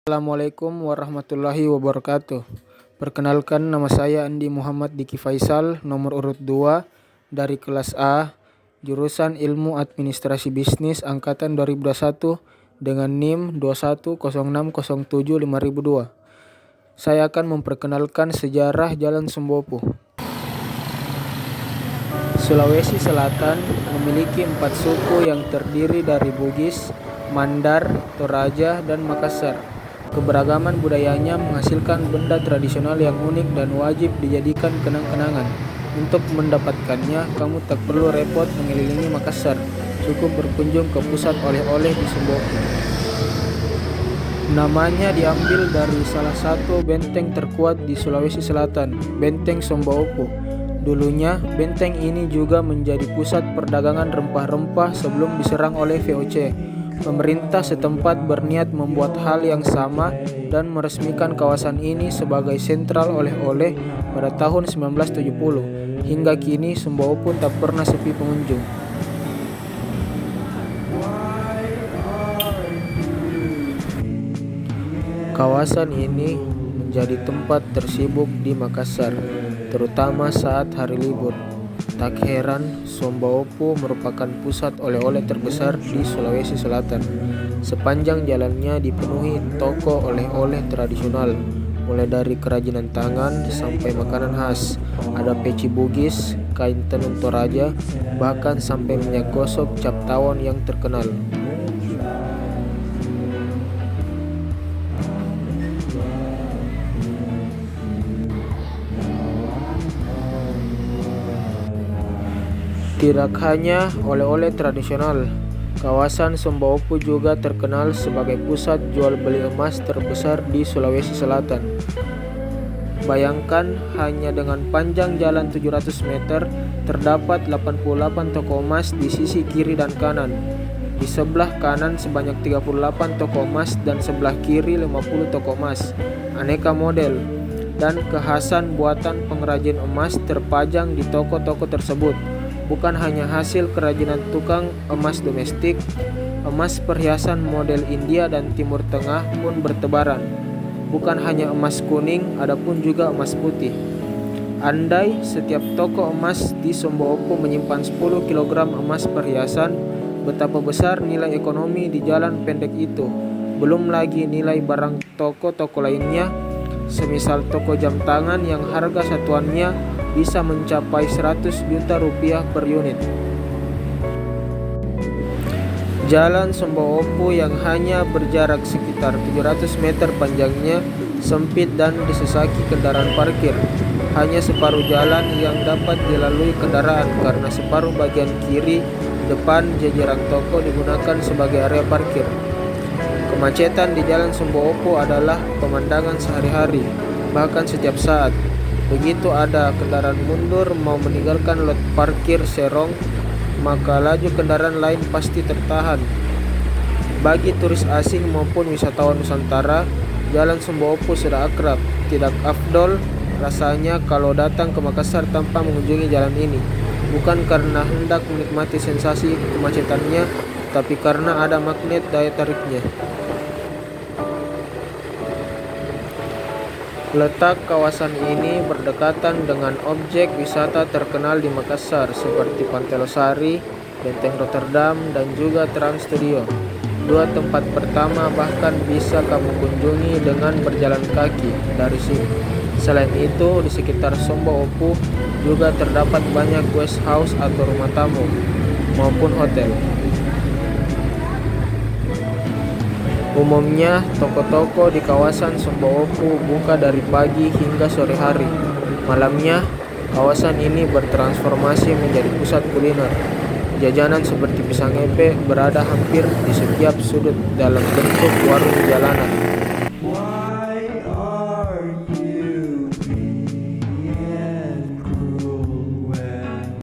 Assalamualaikum warahmatullahi wabarakatuh. Perkenalkan, nama saya Andi Muhammad Diki Faisal, nomor urut 2 dari kelas A, jurusan Ilmu Administrasi Bisnis angkatan 2021 dengan NIM 2106075002. Saya akan memperkenalkan sejarah Jalan Sembopo. Sulawesi Selatan memiliki 4 suku yang terdiri dari Bugis, Mandar, Toraja, dan Makassar. Keberagaman budayanya menghasilkan benda tradisional yang unik dan wajib dijadikan kenang-kenangan. Untuk mendapatkannya, kamu tak perlu repot mengelilingi Makassar, cukup berkunjung ke pusat oleh-oleh di Sembopo. Namanya diambil dari salah satu benteng terkuat di Sulawesi Selatan, Benteng Sembopo. Dulunya, benteng ini juga menjadi pusat perdagangan rempah-rempah sebelum diserang oleh VOC. Pemerintah setempat berniat membuat hal yang sama dan meresmikan kawasan ini sebagai sentral oleh-oleh pada tahun 1970. Hingga kini Sembopo tak pernah sepi pengunjung. Kawasan ini menjadi tempat tersibuk di Makassar, terutama saat hari libur. Tak heran, Sembopo merupakan pusat oleh-oleh terbesar di Sulawesi Selatan. Sepanjang jalannya dipenuhi toko oleh-oleh tradisional, mulai dari kerajinan tangan sampai makanan khas. Ada peci Bugis, kain tenun Toraja, bahkan sampai minyak gosok cap tawon yang terkenal. Tidak hanya oleh-oleh tradisional, kawasan Sembopo juga terkenal sebagai pusat jual beli emas terbesar di Sulawesi Selatan. Bayangkan, hanya dengan panjang jalan 700 meter, terdapat 88 toko emas di sisi kiri dan kanan. Di sebelah kanan sebanyak 38 toko emas dan sebelah kiri 50 toko emas, aneka model dan kekhasan buatan pengrajin emas terpajang di toko-toko tersebut. Bukan hanya hasil kerajinan tukang emas domestik, emas perhiasan model India dan Timur Tengah pun bertebaran. Bukan hanya emas kuning, ada pun juga emas putih. Andai setiap toko emas di Sembopo menyimpan 10 kg emas perhiasan, betapa besar nilai ekonomi di jalan pendek itu. Belum lagi nilai barang toko-toko lainnya, semisal toko jam tangan yang harga satuannya bisa mencapai 100 juta rupiah per unit. Jalan Sembopo yang hanya berjarak sekitar 700 meter panjangnya sempit dan disesaki kendaraan parkir. Hanya separuh jalan yang dapat dilalui kendaraan karena separuh bagian kiri depan jajaran toko digunakan sebagai area parkir. Kemacetan di Jalan Sembopo adalah pemandangan sehari-hari, bahkan setiap saat. Begitu ada kendaraan mundur mau meninggalkan lot parkir serong, maka laju kendaraan lain pasti tertahan. Bagi turis asing maupun wisatawan Nusantara, Jalan Sembopo sudah akrab. Tidak afdol rasanya kalau datang ke Makassar tanpa mengunjungi jalan ini. Bukan karena hendak menikmati sensasi kemacetannya, tapi karena ada magnet daya tariknya. Letak kawasan ini berdekatan dengan objek wisata terkenal di Makassar seperti Pantai Losari, Benteng Rotterdam, dan juga Trans Studio. Dua tempat pertama bahkan bisa kamu kunjungi dengan berjalan kaki dari sini. Selain itu, di sekitar Sembopo juga terdapat banyak guest house atau rumah tamu maupun hotel. Umumnya, toko-toko di kawasan Sembopo buka dari pagi hingga sore hari. Malamnya, kawasan ini bertransformasi menjadi pusat kuliner. Jajanan seperti pisang epe berada hampir di setiap sudut dalam bentuk warung jalanan.